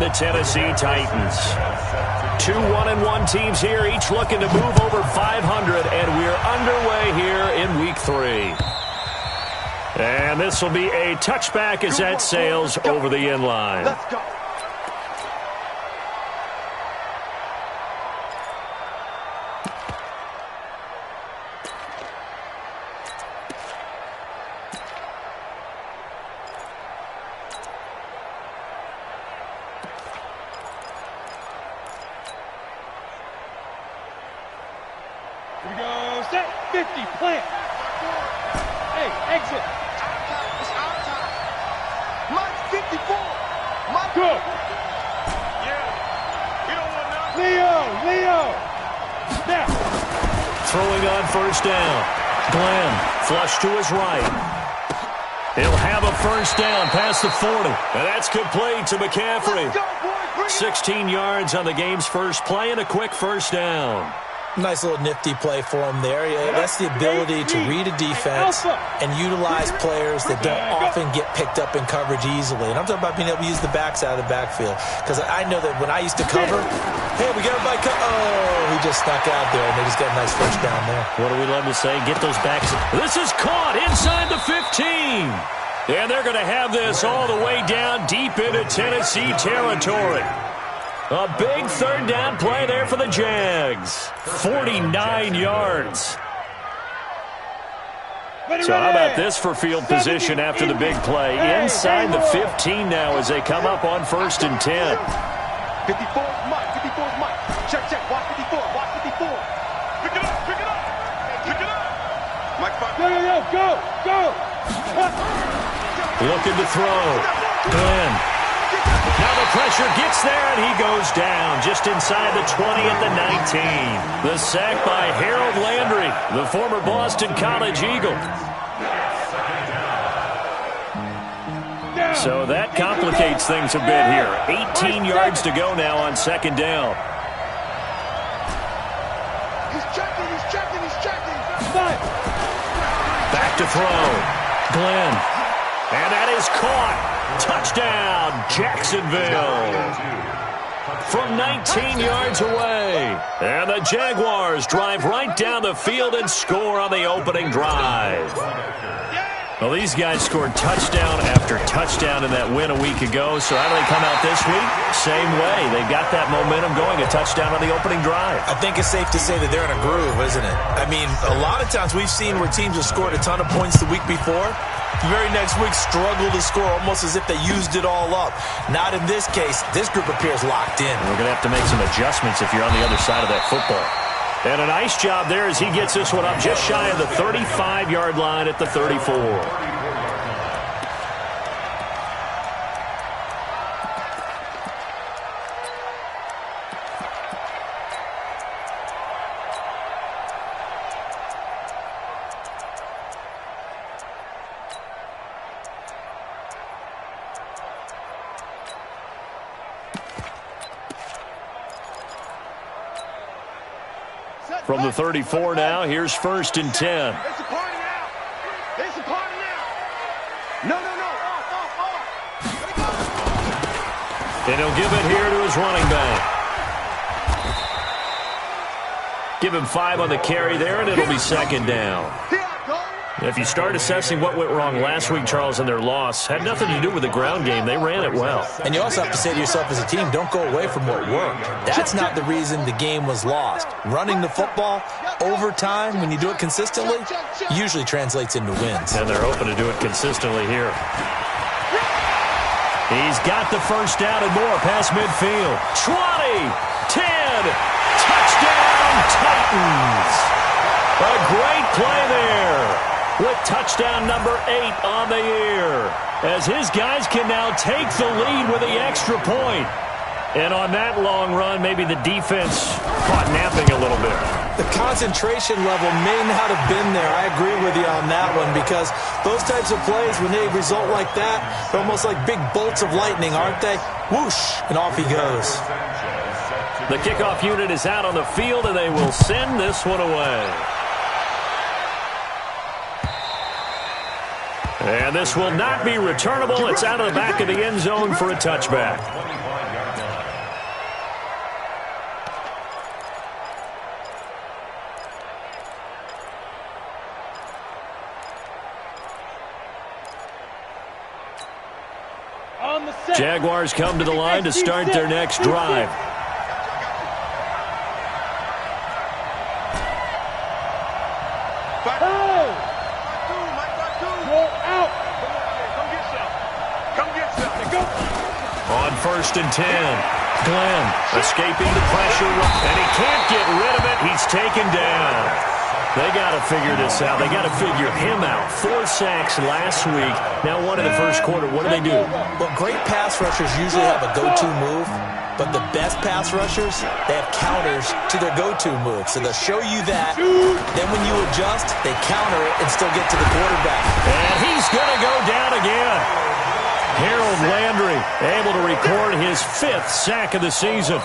the Tennessee Titans. 2 1-1 teams here, each looking to move over 500, and we're underway here in Week 3. And this will be a touchback as that sails over the end line. Let's go. Here we go, set, 50, plant. Hey, exit. It's our time. Mike 54. Mike. Go. Yeah. You don't want nothing. Leo. Snap. Throwing on first down. Glenn, flush to his right. He'll have a first down past the 40. And that's complete to McCaffrey. Let's go, boys. Bring it 16 yards on the game's first play and a quick first down. Nice little nifty play for him there. Yeah, that's the ability to read a defense and utilize players that don't often get picked up in coverage easily. And I'm talking about being able to use the backside of the backfield. Because I know that when I used to cover, hey, we got everybody oh, he just snuck out there, and they just got a nice first down there. What do we love to say? Get those backs. This is caught inside the 15. And they're going to have this all the way down deep into Tennessee territory. A big third down play there for the Jags. 49 yards. So how about this for field position after the big play? Inside the 15 now as they come up on 1st and 10. 54's Mike. 54's Mike. Check. Watch 54. Watch 54. Pick it up. Pick it up. Mike 5. Go. Looking to throw. Glenn. Now the pressure gets there, and he goes down just inside the 20 at the 19. The sack by Harold Landry, the former Boston College Eagle. So that complicates things a bit here. 18 yards to go now on 2nd down. He's checking. Back to throw. Glenn. And that is caught. Touchdown, Jacksonville. From 19 yards away. And the Jaguars drive right down the field and score on the opening drive. Well, these guys scored touchdown after touchdown in that win a week ago. So how do they come out this week? Same way. They got that momentum going, a touchdown on the opening drive. I think it's safe to say that they're in a groove, isn't it? I mean, a lot of times we've seen where teams have scored a ton of points the week before. The very next week struggle to score almost as if they used it all up. Not in this case. This group appears locked in. We're going to have to make some adjustments if you're on the other side of that football. And a nice job there as he gets this one up just shy of the 35-yard line at the 34. From the 34 now, here's 1st and 10. It's a party now. No. Off. And he'll give it here to his running back. Give him 5 on the carry there, and it'll be 2nd down. If you start assessing what went wrong last week, Charles, in their loss, had nothing to do with the ground game. They ran it well. And you also have to say to yourself as a team, don't go away from what worked. That's not the reason the game was lost. Running the football over time, when you do it consistently, usually translates into wins. And they're hoping to do it consistently here. He's got the first down and more past midfield. 20, 10, touchdown Titans. A great play there with touchdown number 8 on the year, as his guys can now take the lead with the extra point. And on that long run, maybe the defense caught napping a little bit. The concentration level may not have been there. I agree with you on that one, because those types of plays, when they result like that, they're almost like big bolts of lightning, aren't they? Whoosh, and off he goes. The kickoff unit is out on the field, and they will send this one away. And this will not be returnable. It's out of the back of the end zone for a touchback. Jaguars come to the line to start their next drive. On 1st and 10, Glenn escaping the pressure, and he can't get rid of it. He's taken down. They got to figure this out. They got to figure him out. 4 sacks last week. Now one in the first quarter. What do they do? Well, great pass rushers usually have a go-to move, but the best pass rushers, they have counters to their go-to move. So they'll show you that. Then when you adjust, they counter it and still get to the quarterback. And he's going to go down again. Harold Landry able to record his 5th sack of the season.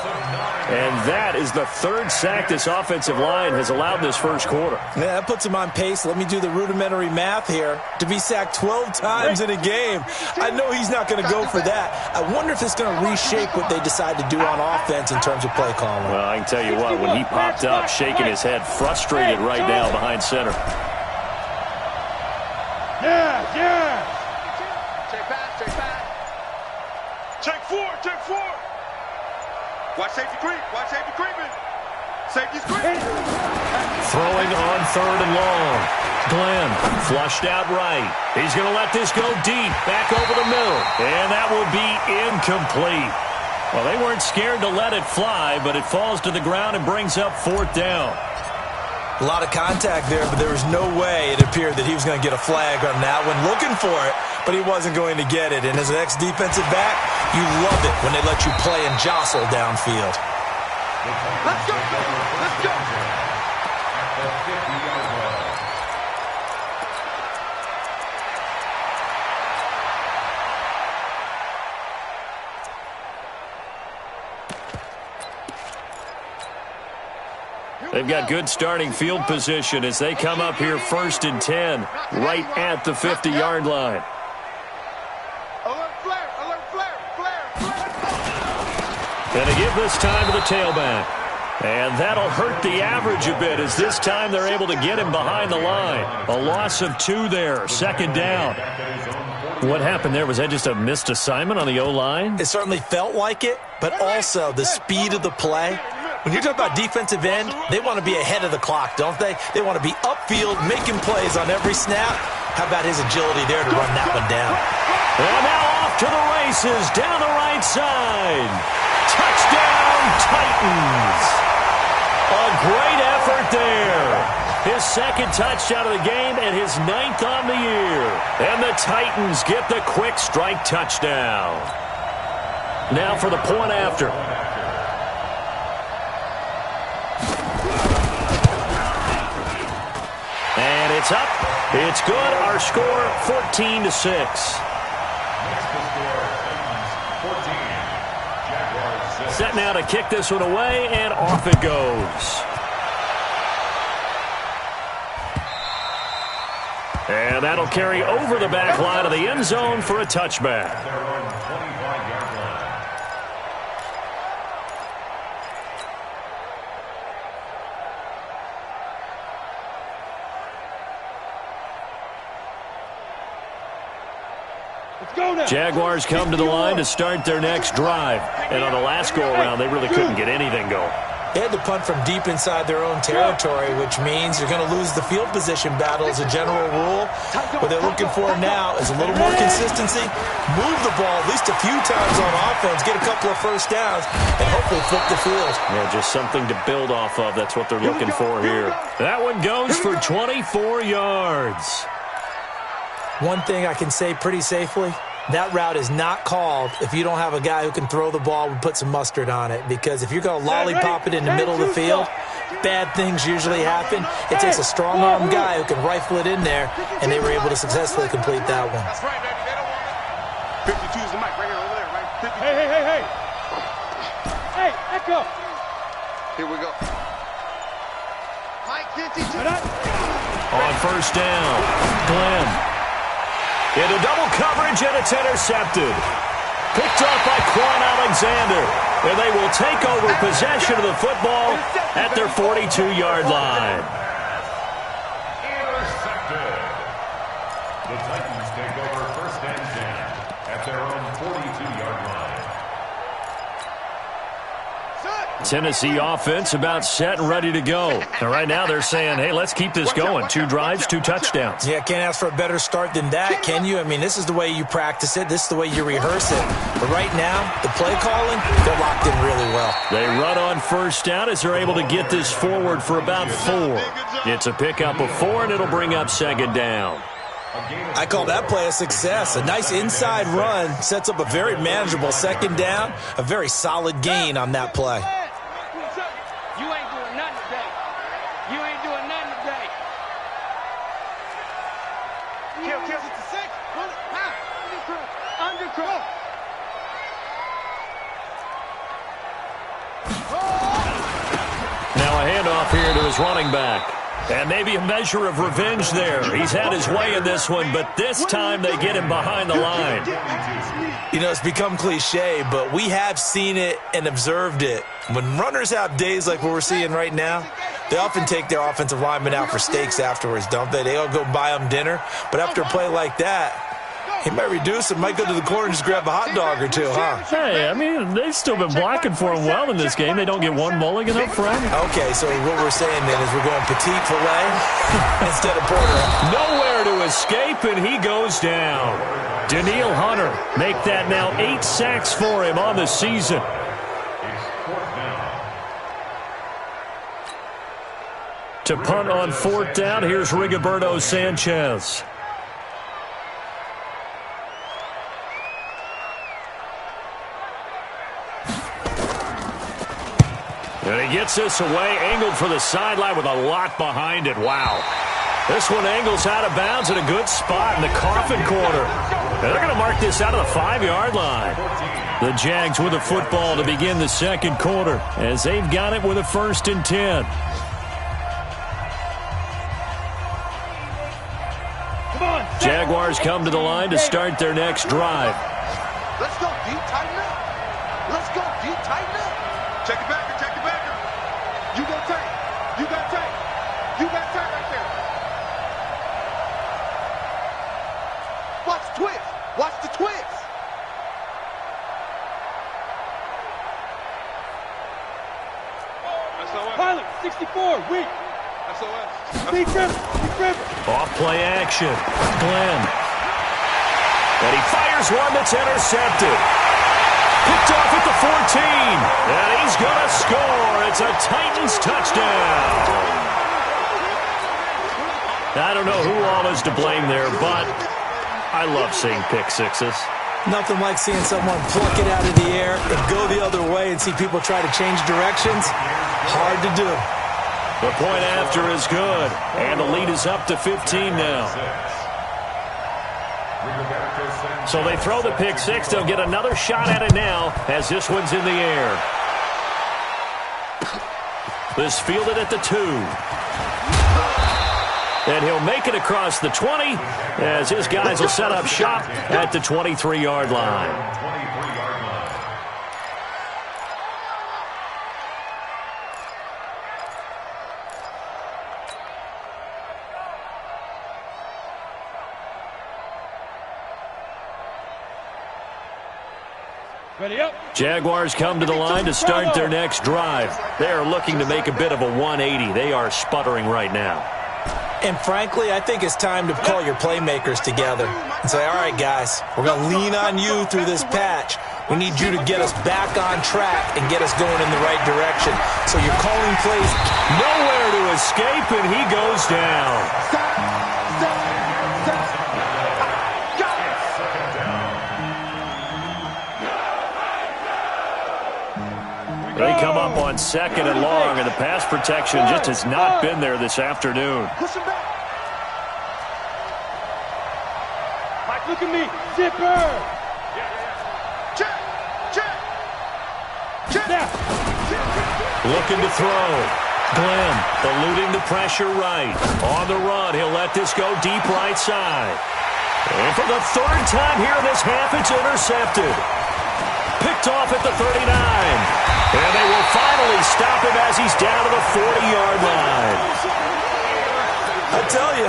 And that is the 3rd sack this offensive line has allowed this first quarter. Yeah, that puts him on pace. Let me do the rudimentary math here. To be sacked 12 times in a game, I know he's not going to go for that. I wonder if it's going to reshape what they decide to do on offense in terms of play calling. Well, I can tell you what, when he popped up, shaking his head, frustrated right now behind center. Yeah. Check 4. Watch safety creep. Watch safety creeping. Safety's creeping. Throwing on 3rd and long. Glenn flushed out right. He's going to let this go deep. Back over the middle. And that will be incomplete. Well, they weren't scared to let it fly, but it falls to the ground and brings up 4th down. A lot of contact there, but there was no way it appeared that he was going to get a flag on that one. Looking for it, but he wasn't going to get it. And as an ex-defensive back, you love it when they let you play and jostle downfield. Let's go. Let's go. They've got good starting field position as they come up here 1st and 10, right at the 50-yard line. And they give this time to the tailback. And that'll hurt the average a bit as this time they're able to get him behind the line. A loss of 2 there, 2nd down. What happened there? Was that just a missed assignment on the O-line? It certainly felt like it, but also the speed of the play. When you're talking about defensive end, they want to be ahead of the clock, don't they? They want to be upfield, making plays on every snap. How about his agility there to run that one down? And now off to the races, down the right side. Touchdown, Titans. A great effort there. His 2nd touchdown of the game and his 9th on the year. And the Titans get the quick strike touchdown. Now for the point after. And it's up. It's good. Our score, 14-6. Set now to kick this one away, and off it goes. And that'll carry over the back line of the end zone for a touchback. Jaguars come to the line to start their next drive. And on the last go-around, they really couldn't get anything going. They had to punt from deep inside their own territory, which means you're going to lose the field position battle as a general rule. What they're looking for now is a little more consistency, move the ball at least a few times on offense, get a couple of first downs, and hopefully flip the field. Yeah, just something to build off of. That's what they're looking for here. That one goes for 24 yards. One thing I can say pretty safely, that route is not called if you don't have a guy who can throw the ball and put some mustard on it. Because if you're going to lollipop it in the middle of the field, bad things usually happen. It takes a strong-arm guy who can rifle it in there, and they were able to successfully complete that one. That's right, baby. They don't want it. 52 is the mic right here over there, right? 52. Hey. Hey, Echo. Here we go. Mike, 52. On 1st down, Glenn. Into double coverage, and it's intercepted. Picked off by Quan Alexander. And they will take over possession of the football at their 42-yard line. Intercepted. The Titans take over 1st and 10 at their own 42-yard line. Tennessee offense about set and ready to go. And right now they're saying, hey, let's keep this going. 2 drives, 2 touchdowns. Yeah, can't ask for a better start than that, can you? I mean, this is the way you practice it. This is the way you rehearse it. But right now, the play calling, they're locked in really well. They run on first down as they're able to get this forward for about 4. It's a pickup of 4, and it'll bring up second down. I call that play a success. A nice inside run sets up a very manageable second down, a very solid gain on that play. You ain't doing nothing today. You ain't doing nothing today. Kill, it's the 6. Undercross. Now a handoff here to his running back. And maybe a measure of revenge there. He's had his way in this one, but this time they get him behind the line. You know, it's become cliche, but we have seen it and observed it. When runners have days like what we're seeing right now, they often take their offensive linemen out for steaks afterwards, don't they? They all go buy them dinner. But after a play like that, he might reduce it, might go to the corner and just grab a hot dog or two, huh? Hey, I mean, they've still been blocking for him well in this game. They don't get one mulligan up front. Okay, so what we're saying then is we're going petite filet instead of porter. Nowhere to escape, and he goes down. Danielle Hunter make that now 8 sacks for him on the season. To punt on 4th down, here's Rigoberto Sanchez. And he gets this away, angled for the sideline with a lot behind it. Wow. This one angles out of bounds at a good spot in the coffin corner. And they're going to mark this out of the 5-yard line. The Jags with the football to begin the second quarter as they've got it with a 1st and 10. Jaguars come to the line to start their next drive. Let's go deep, tighten up. Let's go deep, tighten up. Check it back. You got tight. You got tight. You got tight right there. Watch the twist. Watch the twist. Pilot, 64, weak. SOS. Big river. Off play action. Glenn. And he fires one that's intercepted. Picked off at the 14. And he's going to score. It's a Titans touchdown. I don't know who all is to blame there, but I love seeing pick sixes. Nothing like seeing someone pluck it out of the air and go the other way and see people try to change directions. Hard to do. The point after is good. And the lead is up to 15 now. So they throw the pick six. They'll get another shot at it now as this one's in the air. This fielded at the 2. And he'll make it across the 20 as his guys will set up shop at the 23-yard line. Ready up. Jaguars come to the line to start their next drive. They are looking to make a bit of a 180. They are sputtering right now. And frankly, I think it's time to call your playmakers together and say, all right, guys, we're going to lean on you through this patch. We need you to get us back on track and get us going in the right direction. So you're calling plays. Nowhere to escape, and he goes down. They come up on 2nd and long, and the pass protection just has not been there this afternoon. Push him back. Mike, look at me. Zipper. Check. Looking to throw. Glenn eluding the pressure right. On the run, he'll let this go deep right side. And for the 3rd time here in this half, it's intercepted. Picked off at the 39. And they will finally stop him as he's down to the 40-yard line. I tell you,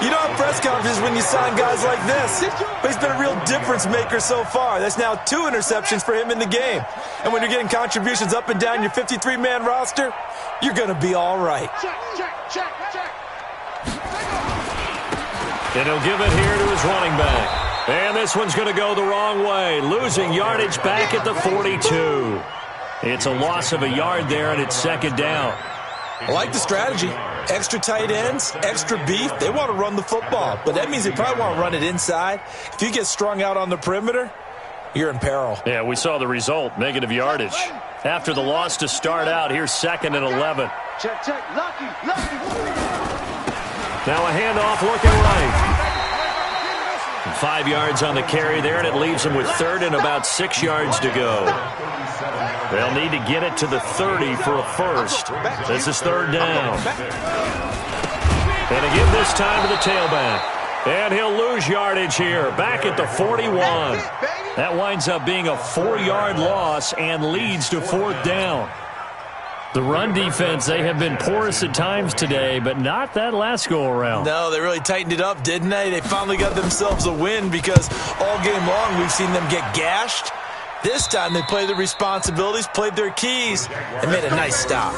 You don't have press conferences when you sign guys like this. But he's been a real difference maker so far. That's now 2 interceptions for him in the game. And when you're getting contributions up and down your 53-man roster, you're going to be all right. And he'll give it here to his running back. And this one's going to go the wrong way, losing yardage back at the 42. It's a loss of a yard there, and it's second down. I like the strategy. Extra tight ends, extra beef. They want to run the football, but that means they probably want to run it inside. If you get strung out on the perimeter, you're in peril. Yeah, we saw the result, negative yardage. After the loss to start out, here's 2nd and 11. Check. Lucky. Now a handoff looking right. 5 yards on the carry there, and it leaves them with 3rd and about 6 yards to go. They'll need to get it to the 30 for a first. This is 3rd down. And again this time to the tailback. And he'll lose yardage here, back at the 41. That winds up being a 4-yard loss and leads to 4th down. The run defense, they have been porous at times today, but not that last go-around. No, they really tightened it up, didn't they? They finally got themselves a win because all game long we've seen them get gashed. This time they played their responsibilities, played their keys, and made a nice stop.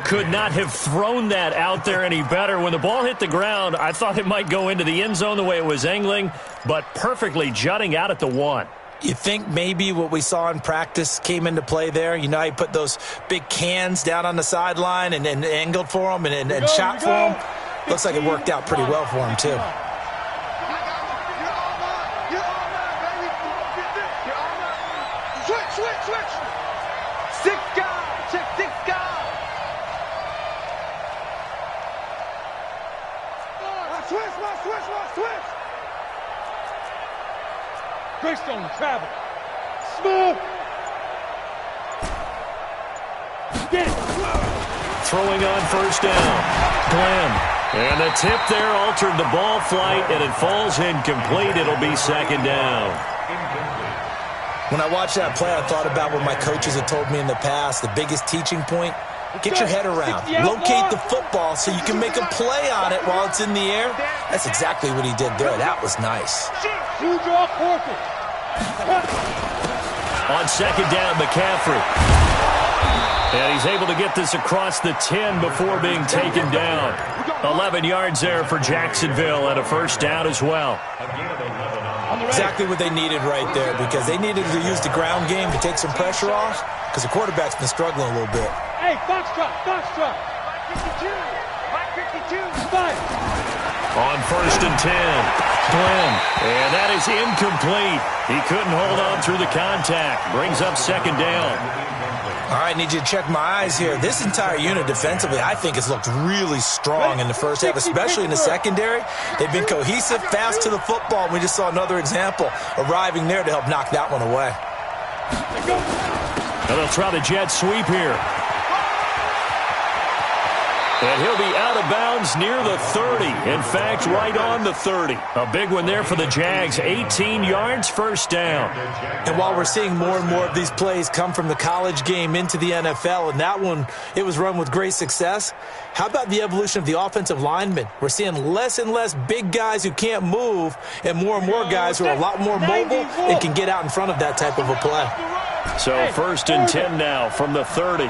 Could not have thrown that out there any better. When the ball hit the ground, I thought it might go into the end zone the way it was angling, but perfectly jutting out at the 1. You think maybe what we saw in practice came into play there? You know, he put those big cans down on the sideline and angled for them and shot for them. Looks like it worked out pretty well for him, too. Switch. 6 guys. Check 6 guys. Switch. Greystone travel. Smooth. Get it. Throwing on 1st down. Glenn. And the tip there altered the ball flight, and it falls incomplete. It'll be 2nd down. When I watched that play, I thought about what my coaches had told me in the past. The biggest teaching point, get your head around. Locate the football so you can make a play on it while it's in the air. That's exactly what he did there. That was nice. On 2nd down, McCaffrey. And he's able to get this across the 10 before being taken down. 11 yards there for Jacksonville and a 1st down as well. Exactly what they needed right there, because they needed to use the ground game to take some pressure off, because the quarterback's been struggling a little bit. Hey, box truck. 52. On 1st and 10, Glenn. And that is incomplete. He couldn't hold on through the contact. Brings up 2nd down. All right, need you to check my eyes here. This entire unit defensively, I think, has looked really strong in the first half, especially in the secondary. They've been cohesive, fast to the football. We just saw another example arriving there to help knock that one away. And they'll try the jet sweep here. And he'll be out of bounds near the 30. In fact, right on the 30. A big one there for the Jags. 18 yards, 1st down. And while we're seeing more and more of these plays come from the college game into the NFL, and that one, it was run with great success, how about the evolution of the offensive linemen? We're seeing less and less big guys who can't move and more guys who are a lot more mobile and can get out in front of that type of a play. So 1st and 10 now from the 30.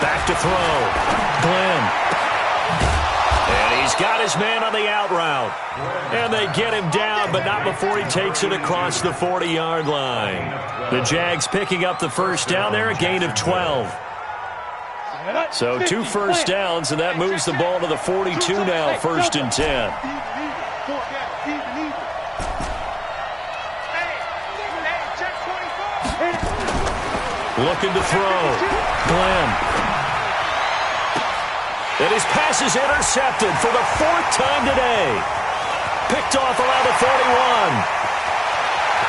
Back to throw. Glenn. And he's got his man on the out route. And they get him down, but not before he takes it across the 40-yard line. The Jags picking up the 1st down there, a gain of 12. So 2 first downs, and that moves the ball to the 42 now, 1st and 10. Looking to throw. Glenn. And his pass is intercepted for the 4th time today. Picked off around the 41.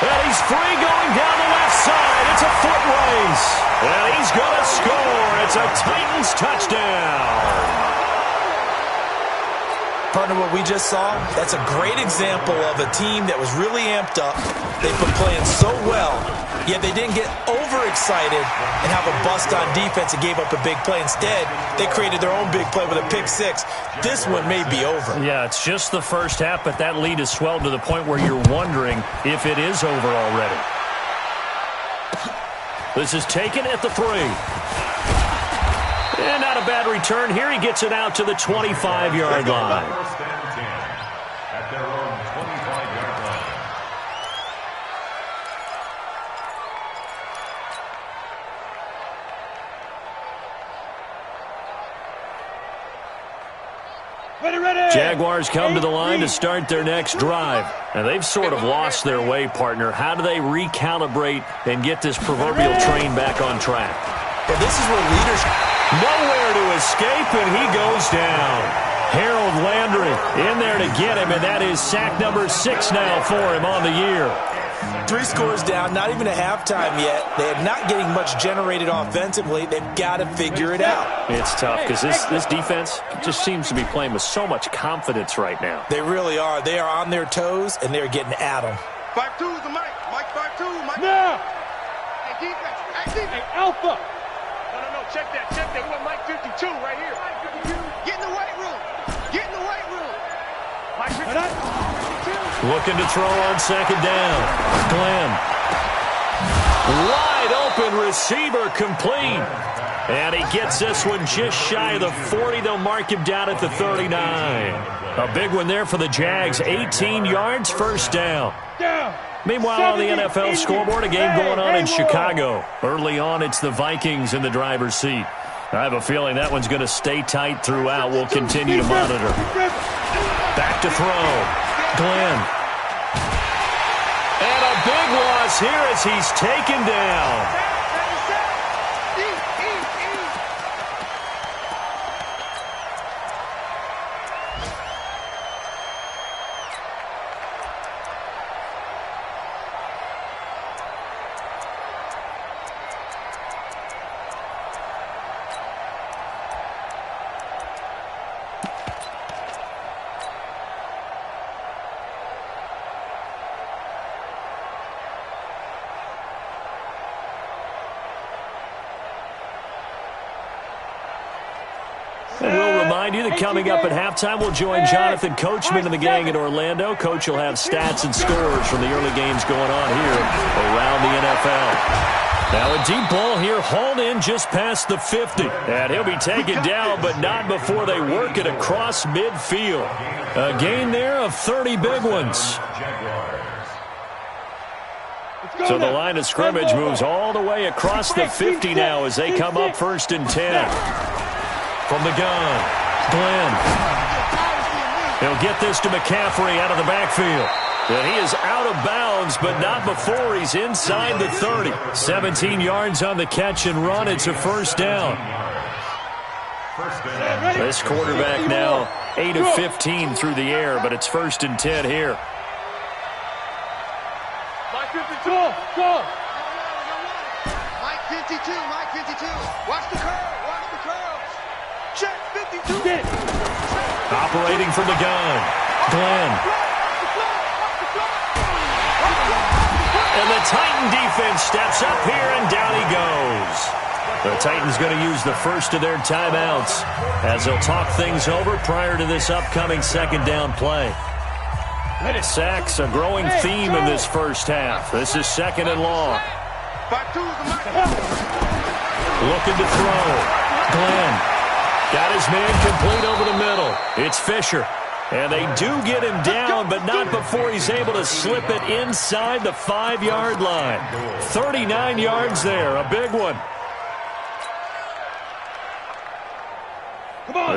And he's free going down the left side. It's a foot race. And he's going to score. It's a Titans touchdown. Partner, what we just saw, that's a great example of a team that was really amped up. They've been playing so well, yet they didn't get overexcited excited and have a bust on defense and gave up a big play. Instead, they created their own big play with a pick six. This one may be over. Yeah, it's just the first half, but that lead has swelled to the point where you're wondering if it is over already. This is taken at the 3. And not a bad return here. He gets it out to the 25-yard line. At their own 25-yard line. Jaguars come to the line to start their next drive. And they've sort of lost their way, partner. How do they recalibrate and get this proverbial train back on track? Well, this is where leadership... Nowhere to escape, and he goes down. Harold Landry in there to get him, and that is sack number 6 now for him on the year. 3 scores down, not even a halftime yet. They are not getting much generated offensively. They've got to figure it out. It's tough because this defense just seems to be playing with so much confidence right now. They really are. They are on their toes, and they're getting at them. 5-2's the Mike. Mike 5-2. Mike. Now. Hey, defense. Hey, defense. Hey, Alpha. No. Check that. We want Mike 52 right here. Get in the weight room. Get in the weight room. Mike 52. Looking to throw on second down. Glenn. Wide open receiver complete. And he gets this one just shy of the 40. They'll mark him down at the 39. A big one there for the Jags. 18 yards, first down. Meanwhile, on the NFL scoreboard, a game going on in Chicago. Early on, it's the Vikings in the driver's seat. I have a feeling that one's going to stay tight throughout. We'll continue to monitor. Back to throw. Glenn. And a big loss here as he's taken down. And we'll remind you that coming up at halftime, we'll join Jonathan Coachman and the gang in Orlando. Coach will have stats and scores from the early games going on here around the NFL. Now a deep ball here, hauled in just past the 50. And he'll be taken down, but not before they work it across midfield. A gain there of 30 big ones. So the line of scrimmage moves all the way across the 50 now as they come up 1st and 10. From the gun, Glenn. He'll get this to McCaffrey out of the backfield. And he is out of bounds, but not before he's inside the 30. 17 yards on the catch and run. It's a first down. This quarterback now 8 of 15 through the air, but it's 1st and 10 here. Mike 52. Go. Mike 52. Mike 52. Watch the curl. Watch the curl. Check 52. Operating from the gun, Glenn. And the Titan defense steps up here, and down he goes. The Titans going to use the first of their timeouts as they'll talk things over prior to this upcoming second down play. Sacks, a growing theme in this first half. This is 2nd and long. Looking to throw, Glenn. Got his man complete over the middle. It's Fisher. And they do get him down, but not before he's able to slip it inside the 5-yard line. 39 yards there, a big one.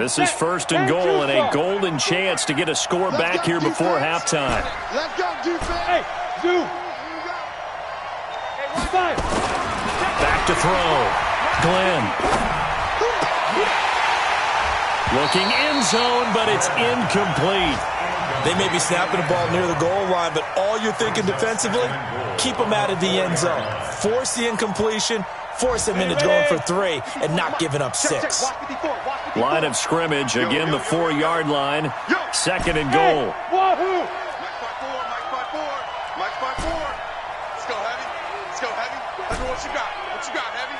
This is 1st and goal and a golden chance to get a score back here before halftime. Let's go, defense. Hey, Zoo. Back to throw. Glenn. Looking end zone, but it's incomplete. They may be snapping the ball near the goal line, but all you're thinking defensively, keep them out of the end zone. Force the incompletion, force them into going for 3, and not giving up 6. Line of scrimmage, again the 4-yard line. 2nd and goal. Mike 5-4. Let's go, heavy. Let's go, Heavy. Let me know what you got. What you got, Heavy?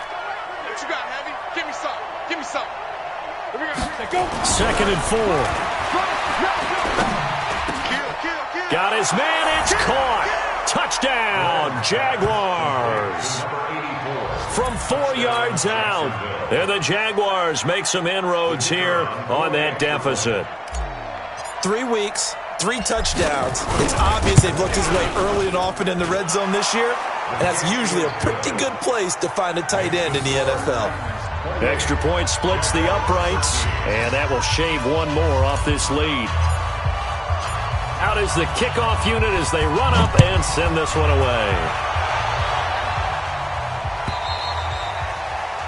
What you got, Heavy? Give me some. Give me some. Here we go. Second and 4. Kill. Got his man. It's caught. Touchdown, Jaguars. From 4 yards out. And the Jaguars make some inroads here on that deficit. 3 weeks, 3 touchdowns. It's obvious they've looked his way early and often in the red zone this year, and that's usually a pretty good place to find a tight end in the NFL. Extra point splits the uprights, and that will shave one more off this lead. Out is the kickoff unit as they run up and send this one away.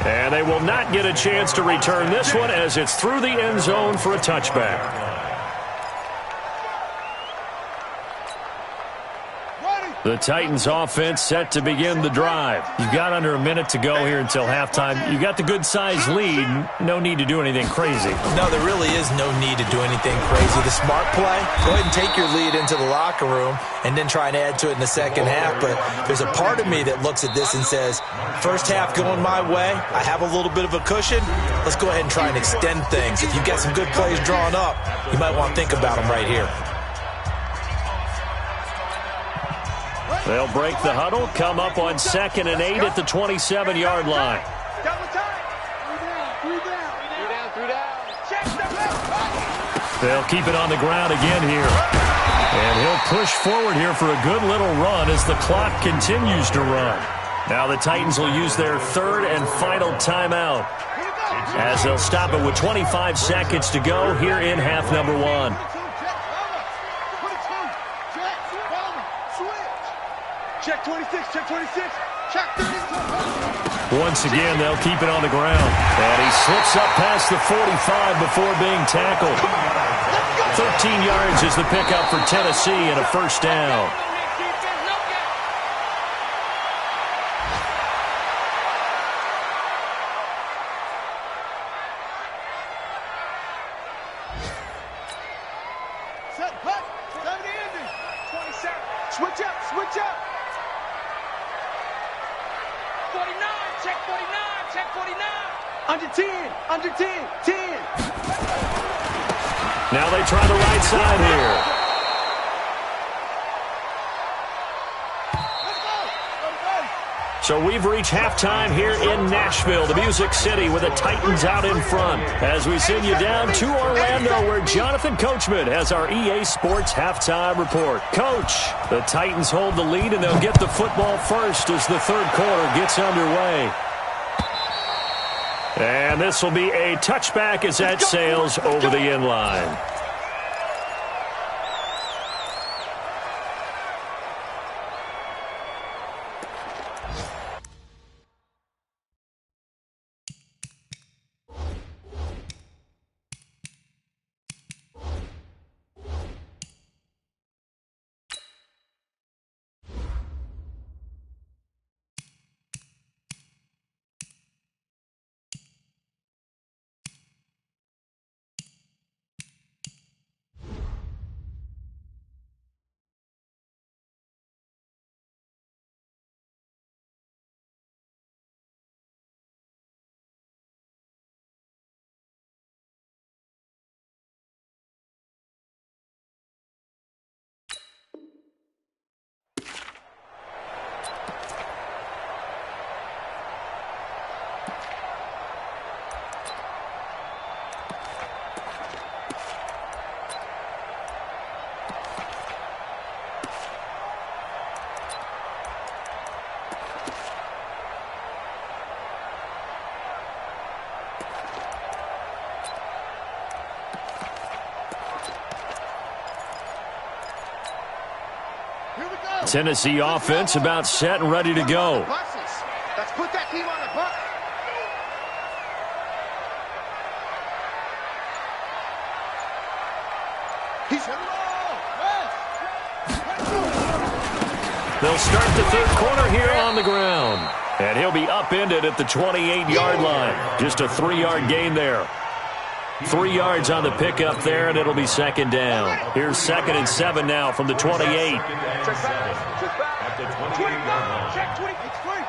And they will not get a chance to return this one as it's through the end zone for a touchback. The Titans offense set to begin the drive. You've got under a minute to go here until halftime. You got the good-sized lead. No need to do anything crazy. No, there really is no need to do anything crazy. The smart play, go ahead and take your lead into the locker room and then try and add to it in the second half. But there's a part of me that looks at this and says, first half going my way, I have a little bit of a cushion. Let's go ahead and try and extend things. If you've got some good plays drawn up, you might want to think about them right here. They'll break the huddle, come up on 2nd and 8 at the 27-yard line. They'll keep it on the ground again here. And he'll push forward here for a good little run as the clock continues to run. Now the Titans will use their 3rd and final timeout as they'll stop it with 25 seconds to go here in half number 1. Check 26, check 26, check 32. Once again, they'll keep it on the ground. And he slips up past the 45 before being tackled. 13 yards is the pickup for Tennessee and a first down. Set, hut, 70 ending. 27, switch up, switch up. 49, check 49, check 49. Under 10, under 10, 10. Now they try the right side here. So we've reached halftime here in Nashville, the Music City, with the Titans out in front. As we send you down to Orlando, where Jonathan Coachman has our EA Sports halftime report. Coach, the Titans hold the lead, and they'll get the football first as the third quarter gets underway. And this will be a touchback as that sails over the end line. Tennessee offense about set and ready to go. Let's put that team on the bus. They'll start the third quarter here on the ground. And he'll be upended at the 28-yard line. Just a 3-yard gain there. 3 yards on the pickup there, and it'll be second down. Here's 2nd and 7 now from the 28. Check back. Check back. At the 28-yard line. Check 20. It's free.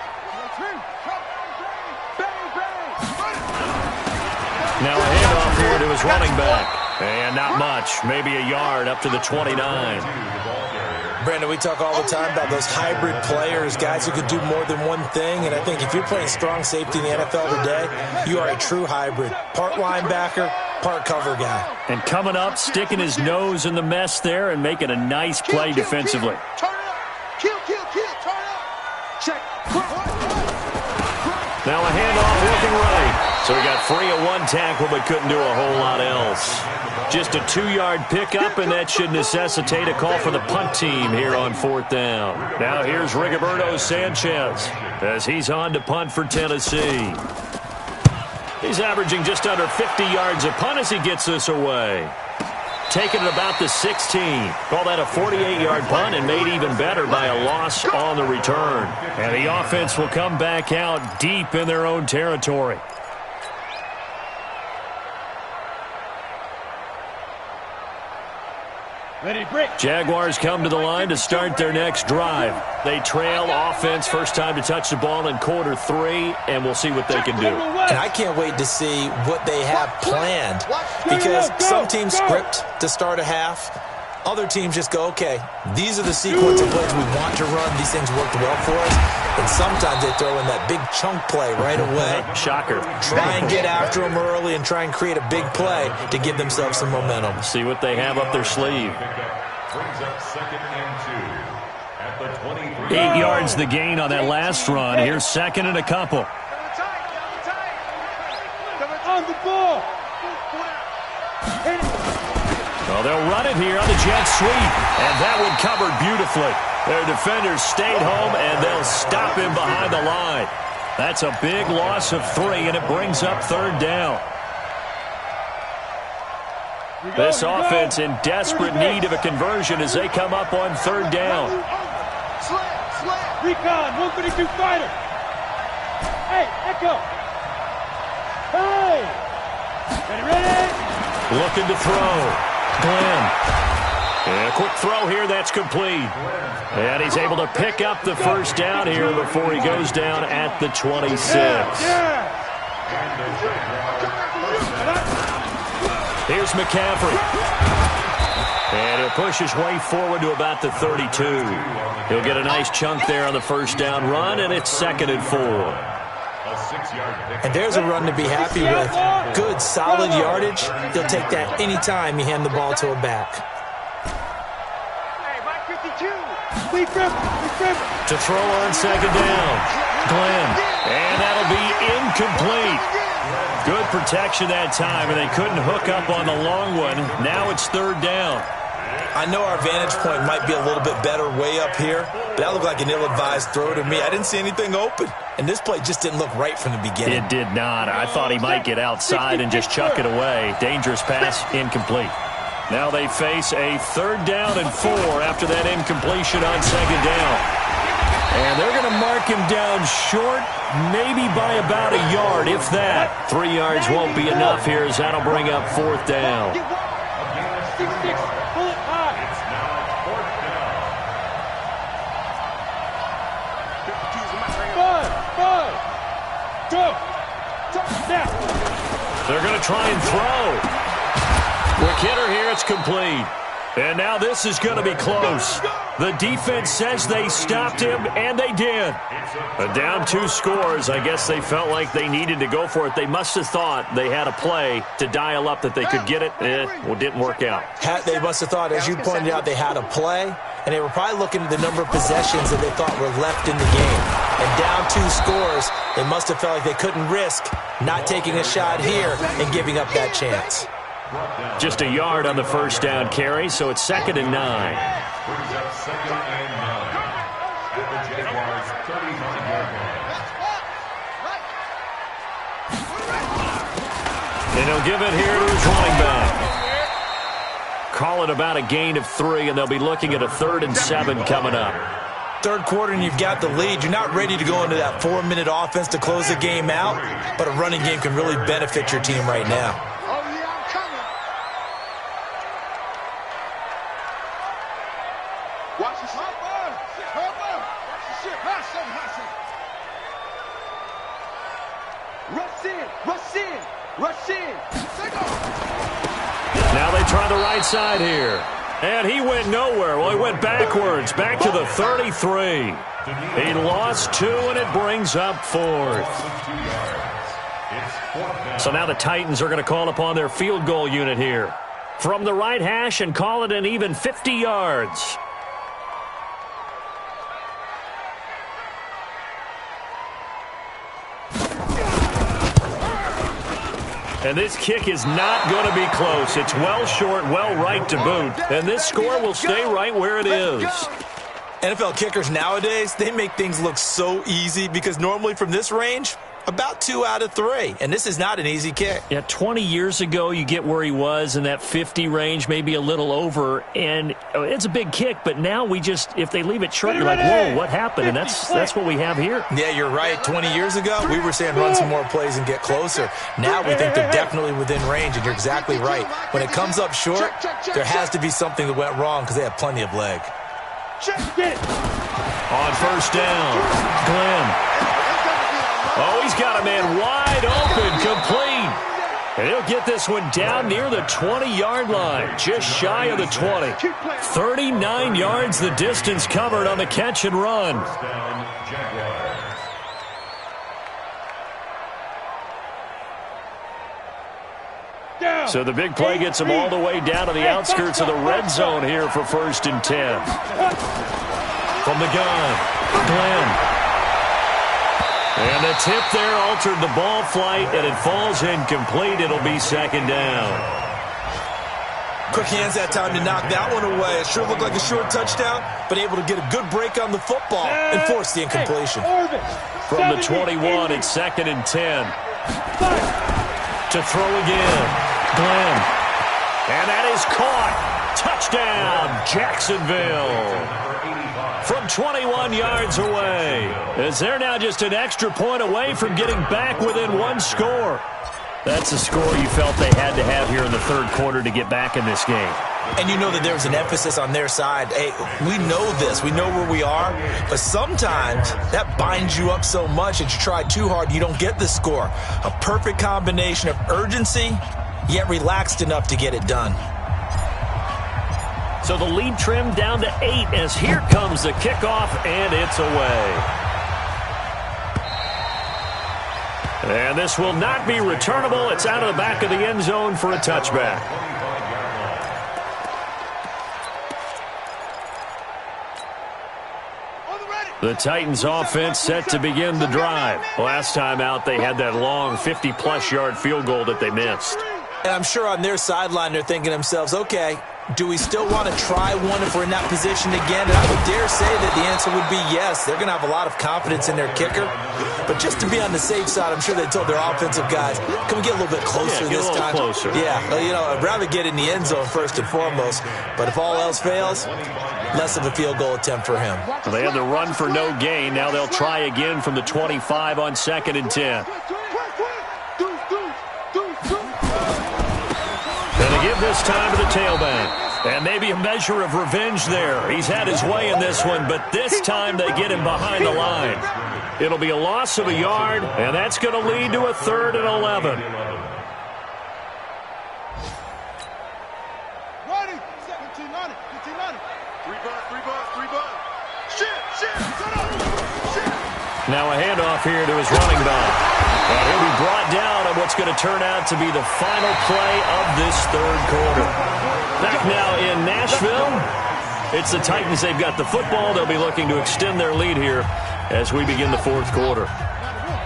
Now a handoff here to his running back. And not much, maybe a yard up to the 29. Brandon, we talk all the time about those hybrid players, guys who could do more than one thing. And I think if you're playing strong safety in the NFL today, you are a true hybrid. Part linebacker, part cover guy. And coming up, sticking his nose in the mess there and making a nice play defensively. Turn it up. Kill, turn it up. Check. Now a handoff looking right. So he got free of one tackle but couldn't do a whole lot else. Just a 2-yard pickup, and that should necessitate a call for the punt team here on 4th down. Now here's Rigoberto Sanchez as he's on to punt for Tennessee. He's averaging just under 50 yards a punt as he gets this away. Taking it about the 16. Call that a 48-yard punt and made even better by a loss on the return. And the offense will come back out deep in their own territory. Jaguars come to the line to start their next drive. They trail offense, first time to touch the ball in quarter 3, and we'll see what they can do. And I can't wait to see what they have planned, because some teams script to start a half. Other teams just go, okay, these are the sequence of plays we want to run. These things worked well for us. And sometimes they throw in that big chunk play right away. Shocker. Try and get after them early and try and create a big play to give themselves some momentum. See what they have up their sleeve. Brings up 2nd and 2 at the 23. 8 yards the gain on that last run. Here's 2nd and a couple. On the ball. Well, they'll run it here on the jet sweep, and that one covered beautifully. Their defenders stayed home, and they'll stop him behind the line. That's a big loss of 3, and it brings up 3rd down. This offense in desperate need of a conversion as they come up on 3rd down. Recon, 132 fighter. Hey, Echo. Hey. Ready? Looking to throw. Glenn. And a quick throw here, that's complete. And he's able to pick up the first down here before he goes down at the 26. Here's McCaffrey. And he'll push his way forward to about the 32. He'll get a nice chunk there on the first down run, and it's 2nd and 4. And there's a run to be happy with. Good, solid yardage. He'll take that any time you hand the ball to a back. To throw on 2nd down. Glenn. And that'll be incomplete. Good protection that time, and they couldn't hook up on the long one. Now it's 3rd down. I know our vantage point might be a little bit better way up here, but that looked like an ill-advised throw to me. I didn't see anything open, and this play just didn't look right from the beginning. It did not. I thought he might get outside and just chuck it away. Dangerous pass, incomplete. Now they face a 3rd down and 4 after that incompletion on 2nd down. And they're going to mark him down short, maybe by about a yard, if that. 3 yards won't be enough here as that'll bring up 4th down. They're going to try and throw. Quick hitter here, it's complete. And now this is going to be close. The defense says they stopped him, and they did. Down 2 scores. I guess they felt like they needed to go for it. They must have thought they had a play to dial up that they could get it. Well, it didn't work out. They must have thought, as you pointed out, they had a play, and they were probably looking at the number of possessions that they thought were left in the game. And down 2 scores, they must have felt like they couldn't risk not taking a shot here and giving up that chance. Just a yard on the first down carry, so it's 2nd and 9. Brings up 2nd and 9 at the Jaguars' 35-yard line. And he'll give it here to his running back. Call it about a gain of 3, and they'll be looking at a 3rd and 7 coming up. 3rd quarter and you've got the lead. You're not ready to go into that 4-minute offense to close the game out, but a running game can really benefit your team right now. Watch the shit. Rush in. Rush in. Now they try the right side here. And he went nowhere. Well, he went backwards, back to the 33. He lost 2, and it brings up 4th. So now the Titans are going to call upon their field goal unit here from the right hash and call it an even 50 yards. And this kick is not going to be close. It's well short, well right to boot. And this score will stay right where it is. NFL kickers nowadays, they make things look so easy because normally from this range, about 2 out of 3. And this is not an easy kick. Yeah, 20 years ago, you get where he was in that 50 range, maybe a little over. And it's a big kick, but now we just, if they leave it short, you're like, whoa, what happened? And that's what we have here. Yeah, you're right. 20 years ago, we were saying run some more plays and get closer. Now we think they're definitely within range, and you're exactly right. When it comes up short, there has to be something that went wrong because they have plenty of leg. On first down, Glenn. Oh, he's got a man wide open, complete. And he'll get this one down near the 20-yard line, just shy of the 20. 39 yards the distance covered on the catch and run. So the big play gets him all the way down to the outskirts of the red zone here for 1st and 10. From the gun, Glenn. And the tip there altered the ball flight, and it falls incomplete. It'll be 2nd down. Quick hands that time to knock that one away. It sure looked like a short touchdown, but able to get a good break on the football and force the incompletion. From the 21, it's 2nd and 10. To throw again, Glenn. And that is caught. Touchdown, Jacksonville. From 21 yards away, as they're now just an extra point away from getting back within 1 score. That's a score you felt they had to have here in the 3rd quarter to get back in this game. And you know that there was an emphasis on their side. Hey, we know this. We know where we are. But sometimes that binds you up so much that you try too hard, you don't get the score. A perfect combination of urgency, yet relaxed enough to get it done. So the lead trimmed down to 8 as here comes the kickoff, and it's away. And this will not be returnable. It's out of the back of the end zone for a touchback. The Titans offense set to begin the drive. Last time out, they had that long 50-plus yard field goal that they missed. And I'm sure on their sideline they're thinking to themselves, okay, do we still want to try one if we're in that position again? And I would dare say that the answer would be yes. They're going to have a lot of confidence in their kicker. But just to be on the safe side, I'm sure they told their offensive guys, can we get a little bit closer this time? Closer. Yeah, well, you know, I'd rather get in the end zone first and foremost. But if all else fails, less of a field goal attempt for him. Well, they had the run for no gain. Now they'll try again from the 25 on 2nd and 10. And they give this time to the tailback. And maybe a measure of revenge there. He's had his way in this one, but this time they get him behind the line. It'll be a loss of a yard, and that's going to lead to a 3rd and 11. Ready, 17 on it, 15 on it. 3 buzz. Shit. Now a handoff here to his running back. And he'll be brought down on what's going to turn out to be the final play of this 3rd quarter. Back now in Nashville, it's the Titans. They've got the football. They'll be looking to extend their lead here as we begin the 4th quarter.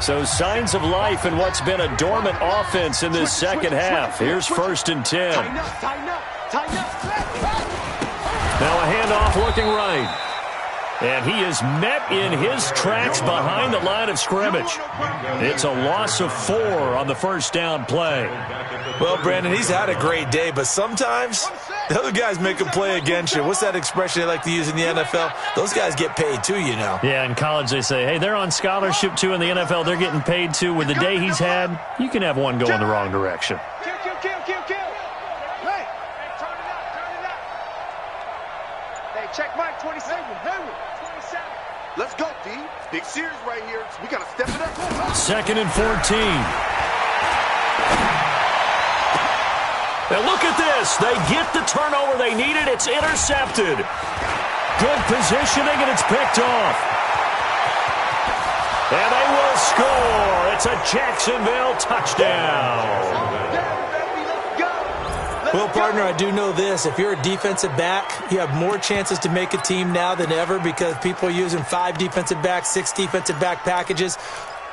So signs of life in what's been a dormant offense in this 2nd half. Here's 1st and 10. Tighten up. Now a handoff looking right. And he is met in his tracks behind the line of scrimmage. It's a loss of 4 on the 1st down play. Well, Brandon, he's had a great day, but sometimes the other guys make a play against you. What's that expression they like to use in the NFL? Those guys get paid too, you know. Yeah, in college they say, hey, they're on scholarship too. In the NFL, they're getting paid too. With the day he's had, you can have one go in the wrong direction. Kill. Hey, turn it up. Hey, check Mike, 27. 27. Let's go, D. Big series right here. We got to step it up. 2nd and 14. And look at this. They get the turnover they needed. It's intercepted. Good positioning, and it's picked off. And they will score. It's a Jacksonville touchdown. Well, partner, I do know this. If you're a defensive back, you have more chances to make a team now than ever because people are using 5 defensive backs, 6 defensive back packages.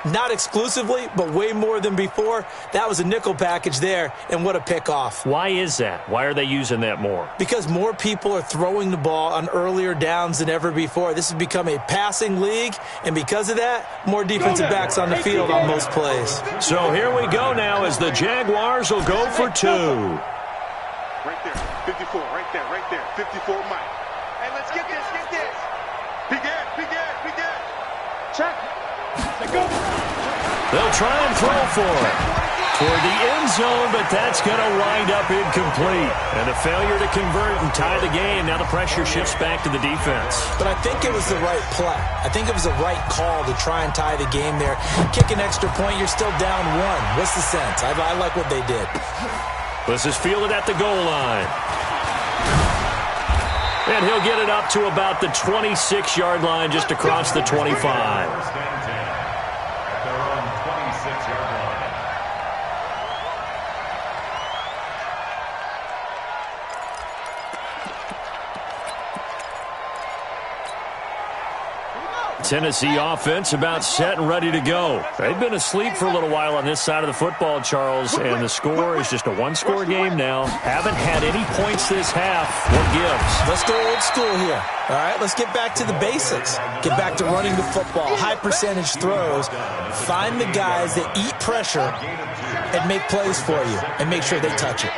Not exclusively, but way more than before. That was a nickel package there, and what a pickoff. Why is that? Why are they using that more? Because more people are throwing the ball on earlier downs than ever before. This has become a passing league, and because of that, more defensive backs on the field on most plays. So here we go now as the Jaguars will go for 2. Right there, 54, right there, 54 Mike. Hey, let's get this. Peek it. Check. They'll try and throw for it. Toward the end zone, but that's going to wind up incomplete. And a failure to convert and tie the game. Now the pressure shifts back to the defense. But I think it was the right play. I think it was the right call to try and tie the game there. Kick an extra point, you're still down 1. What's the sense? I like what they did. This is fielded at the goal line. And he'll get it up to about the 26-yard line just across the 25. Tennessee offense about set and ready to go. They've been asleep for a little while on this side of the football, Charles, and the score is just a 1-score game now. Haven't had any points this half. What gives? Let's go old school here. All right, let's get back to the basics. Get back to running the football, high percentage throws. Find the guys that eat pressure and make plays for you and make sure they touch it.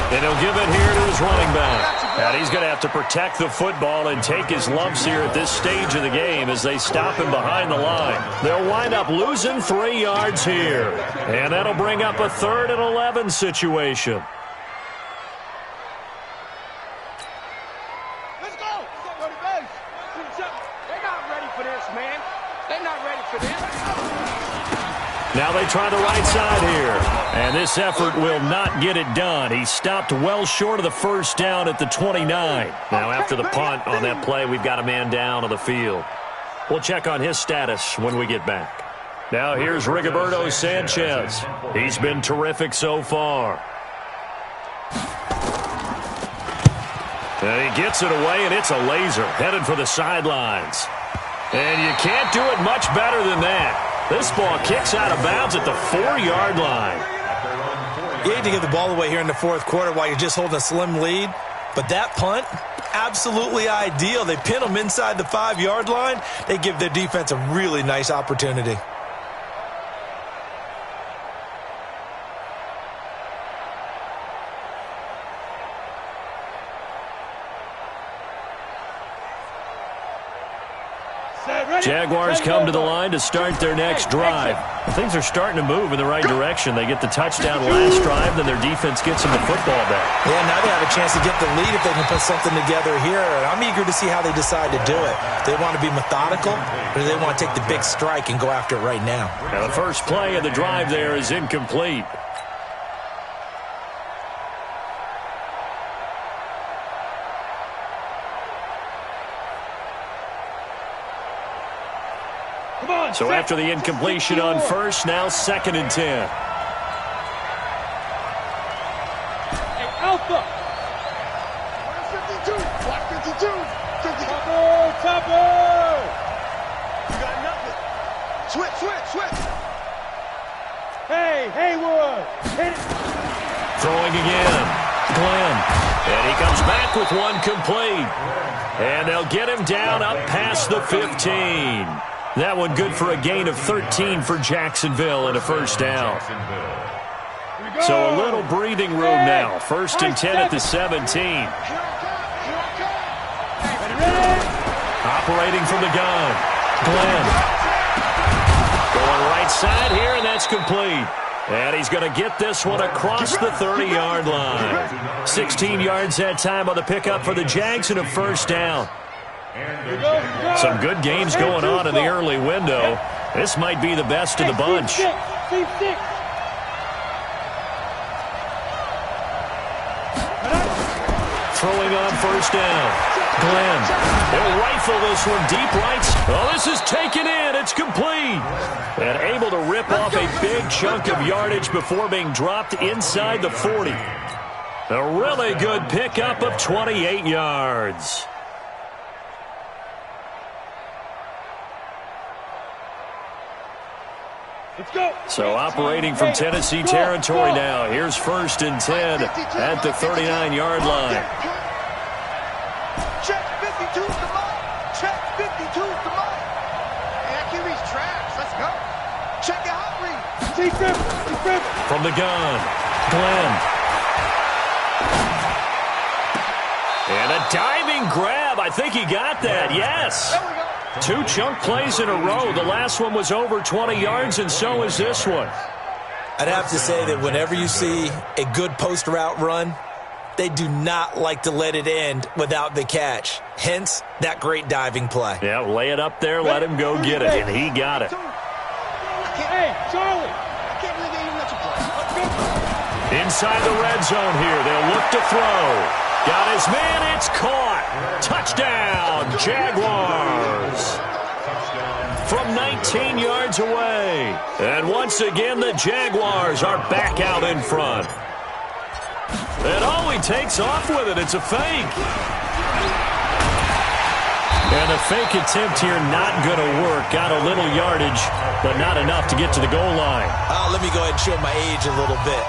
And he'll give it here to his running back. And he's going to have to protect the football and take his lumps here at this stage of the game as they stop him behind the line. They'll wind up losing 3 yards here. And that'll bring up a 3rd and 11 situation. Let's go. They're not ready for this, man. They're not ready for this. Now they try the right side here. And this effort will not get it done. He stopped well short of the first down at the 29. Now after the punt on that play, we've got a man down on the field. We'll check on his status when we get back. Now here's Rigoberto Sanchez. He's been terrific so far. And he gets it away, and it's a laser headed for the sidelines. And you can't do it much better than that. This ball kicks out of bounds at the 4-yard line. You hate to give the ball away here in the 4th quarter while you're just holding a slim lead, but that punt, absolutely ideal. They pin them inside the 5-yard line. They give their defense a really nice opportunity. Jaguars come to the line to start their next drive. Things are starting to move in the right direction. They get the touchdown last drive, then their defense gets them the football back. Yeah, now they have a chance to get the lead if they can put something together here. And I'm eager to see how they decide to do it. Do they want to be methodical, or do they want to take the big strike and go after it right now? And the first play of the drive there is incomplete. So after the incompletion on first, now 2nd and 10. Hey, Alpha. 52. Block 52. Topper. You got nothing. Switch. Hey, Haywood. Hit it. Throwing again. Glenn. And he comes back with one complete. And they'll get him down up past the 15. That one good for a gain of 13 for Jacksonville and a first down. So a little breathing room now. 1st and 10 at the 17. Operating from the gun. Glenn. Going right side here, and that's complete. And he's going to get this one across the 30-yard line. 16 yards that time on the pickup for the Jags and a first down. Some good games going on in the early window. This might be the best of the bunch. Throwing on first down. Glenn. They'll rifle this one deep right. Oh, this is taken in. It's complete. And able to rip off a big chunk of yardage before being dropped inside the 40. A really good pickup of 28 yards. So operating from Tennessee territory now. Here's 1st and 10 at the 39-yard line. Check 52's the mark. Check 52's the mark. Hey, that QB's trash. Let's go. Check your hot read. From the gun, Glenn. And a diving grab. I think he got that. Yes. There we go. 2 chunk plays in a row. The last one was over 20 yards, and so is this one. I'd have to say that whenever you see a good post route run, they do not like to let it end without the catch. Hence, that great diving play. Yeah, lay it up there, let him go get it, and he got it. Hey, Charlie. I can't believe they even let you play. Inside the red zone here, they'll look to throw. Got his man, it's caught. Touchdown, Jaguars. From 19 yards away. And once again, the Jaguars are back out in front. And oh, he takes off with it. It's a fake. And the fake attempt here not going to work. Got a little yardage, but not enough to get to the goal line. Let me go ahead and show my age a little bit.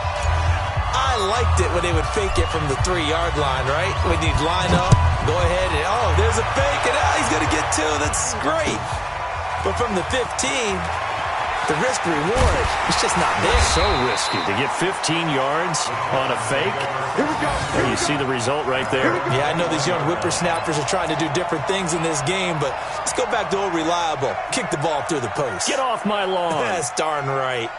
I liked it when they would fake it from the 3-yard line, right? When you'd line up, go ahead, and oh, there's a fake, and he's going to get 2. That's great. But from the 15, the risk-reward, it's just not there. So risky to get 15 yards on a fake. Here we go. There you see the result right there. Yeah, I know these young whippersnappers are trying to do different things in this game, but let's go back to old reliable. Kick the ball through the post. Get off my lawn. That's darn right.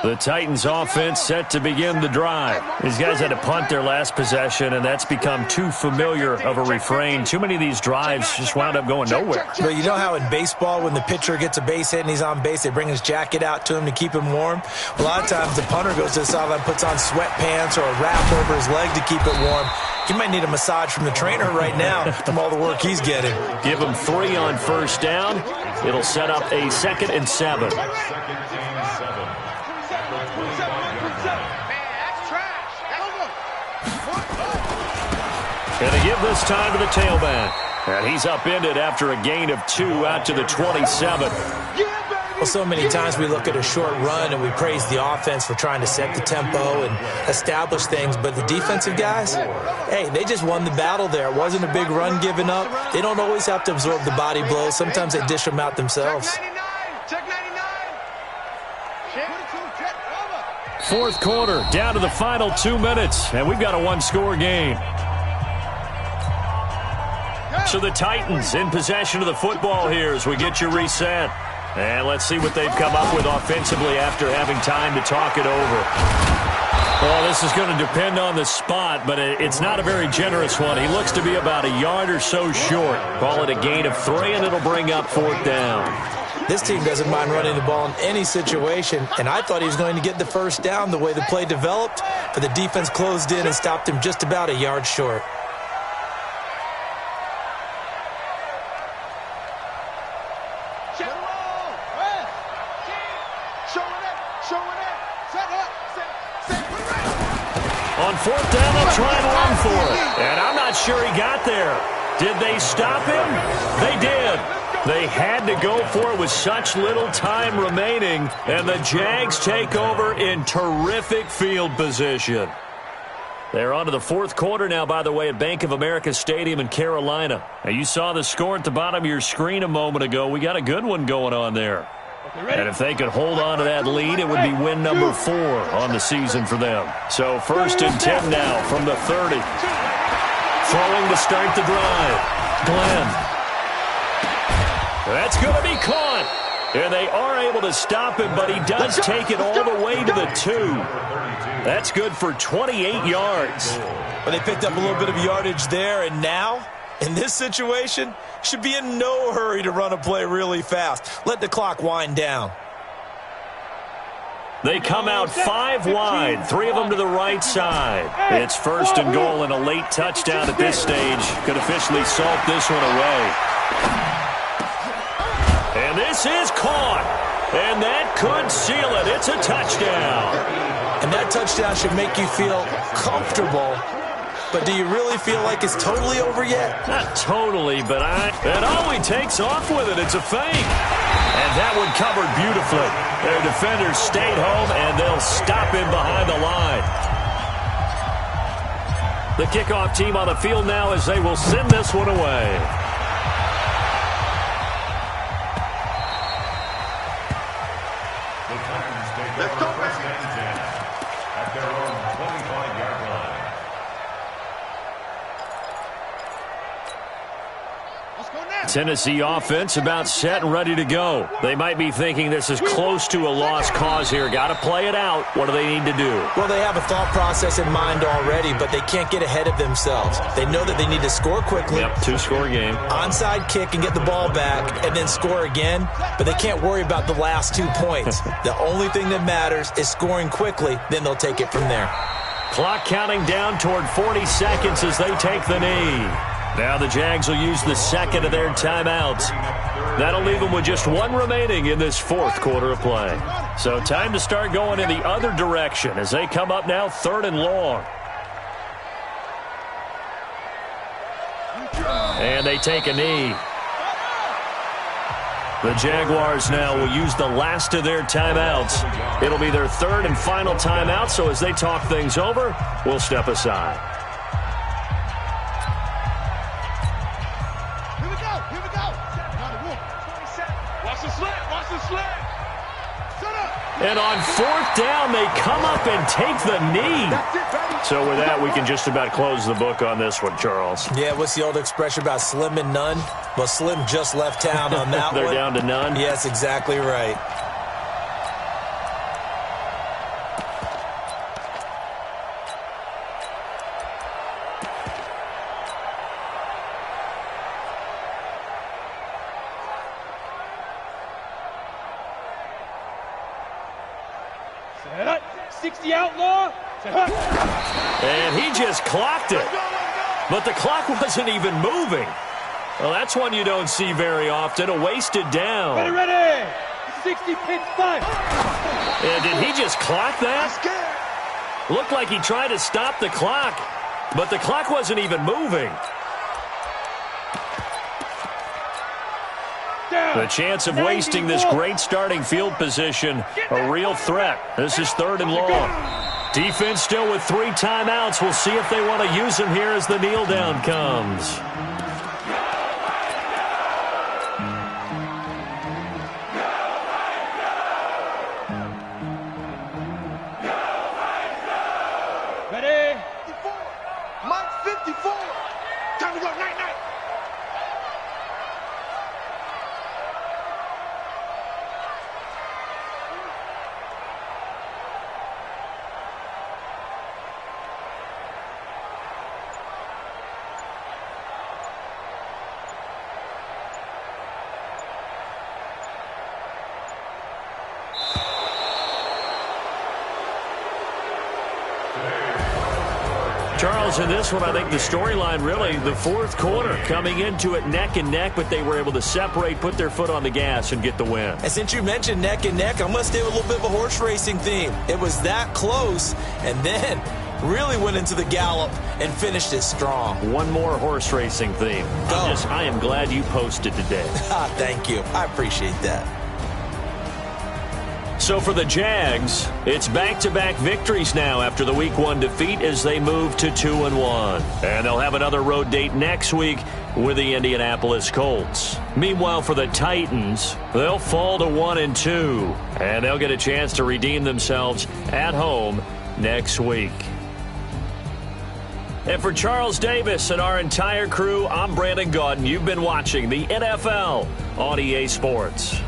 The Titans offense set to begin the drive. These guys had to punt their last possession, and that's become too familiar of a refrain. Too many of these drives just wound up going nowhere. But you know how in baseball, when the pitcher gets a base hit and he's on base, they bring his jacket out to him to keep him warm? A lot of times the punter goes to the sideline, puts on sweatpants or a wrap over his leg to keep it warm. He might need a massage from the trainer right now from all the work he's getting. Give him 3 on first down. It'll set up a 2nd and 7. And they give this time to the tailback. And he's upended after a gain of 2 out to the 27. Well, so many times we look at a short run and we praise the offense for trying to set the tempo and establish things, but the defensive guys, hey, they just won the battle there. It wasn't a big run given up. They don't always have to absorb the body blows. Sometimes they dish them out themselves. Check 99. Fourth quarter, down to the final 2 minutes, and we've got a 1-score game. So the Titans in possession of the football here as we get you reset. And let's see what they've come up with offensively after having time to talk it over. Well, this is going to depend on the spot, but it's not a very generous one. He looks to be about a yard or so short. Call it a gain of 3, and it'll bring up 4th down. This team doesn't mind running the ball in any situation, and I thought he was going to get the first down the way the play developed, but the defense closed in and stopped him just about a yard short. On 4th down, they'll try and run for it. And I'm not sure he got there. Did they stop him? They did. They had to go for it with such little time remaining. And the Jags take over in terrific field position. They're on to the 4th quarter now, by the way, at Bank of America Stadium in Carolina. Now, you saw the score at the bottom of your screen a moment ago. We got a good one going on there. And if they could hold on to that lead, it would be win number 4 on the season for them. So 1st and 10 now from the 30. Throwing to start the drive. Glenn. That's going to be caught. And they are able to stop him, but he does take it all the way to the 2. That's good for 28 yards. Well, they picked up a little bit of yardage there, and now, in this situation, should be in no hurry to run a play really fast. Let the clock wind down. They come out 5 wide, 3 of them to the right side. It's 1st and goal, and a late touchdown at this stage could officially salt this one away. And this is caught, and that could seal it. It's a touchdown. And that touchdown should make you feel comfortable. But do you really feel like it's totally over yet? Not totally, but and oh, he takes off with it. It's a fake. And that one covered beautifully. Their defenders stayed home, and they'll stop him behind the line. The kickoff team on the field now as they will send this one away. The Titans take over first and 10 at their own 25-yard line. Tennessee offense about set and ready to go. They might be thinking this is close to a lost cause here. Got to play it out. What do they need to do? Well, they have a thought process in mind already, but they can't get ahead of themselves. They know that they need to score quickly. Yep, 2-score game. Onside kick and get the ball back and then score again, but they can't worry about the last 2 points. The only thing that matters is scoring quickly, then they'll take it from there. Clock counting down toward 40 seconds as they take the knee. Now the Jags will use the second of their timeouts. That'll leave them with just 1 remaining in this 4th quarter of play. So time to start going in the other direction as they come up now 3rd and long. And they take a knee. The Jaguars now will use the last of their timeouts. It'll be their 3rd and final timeout, so as they talk things over, we'll step aside. And on 4th down, they come up and take the knee. So with that, we can just about close the book on this one, Charles. Yeah, what's the old expression about slim and none? Well, Slim just left town on that They're one. down to none? Yes, exactly right. And he just clocked it. But the clock wasn't even moving. Well, that's one you don't see very often. A wasted down. Ready. 60 pitch 5. And did he just clock that? Looked like he tried to stop the clock, but the clock wasn't even moving. The chance of wasting this great starting field position, a real threat. This is 3rd and long. Defense still with 3 timeouts. We'll see if they want to use them here as the kneel down comes. Ready. 54. Mike 54. Time to go. Night, night. Charles, in this one, I think the storyline really, the 4th quarter, coming into it neck and neck, but they were able to separate, put their foot on the gas, and get the win. And since you mentioned neck and neck, I'm going to stay with a little bit of a horse racing theme. It was that close, and then really went into the gallop and finished it strong. One more horse racing theme. I am glad you posted today. Thank you. I appreciate that. So for the Jags, it's back-to-back victories now after the Week 1 defeat as they move to 2-1. And they'll have another road date next week with the Indianapolis Colts. Meanwhile, for the Titans, they'll fall to 1-2. And they'll get a chance to redeem themselves at home next week. And for Charles Davis and our entire crew, I'm Brandon Gaudin. You've been watching the NFL on EA Sports.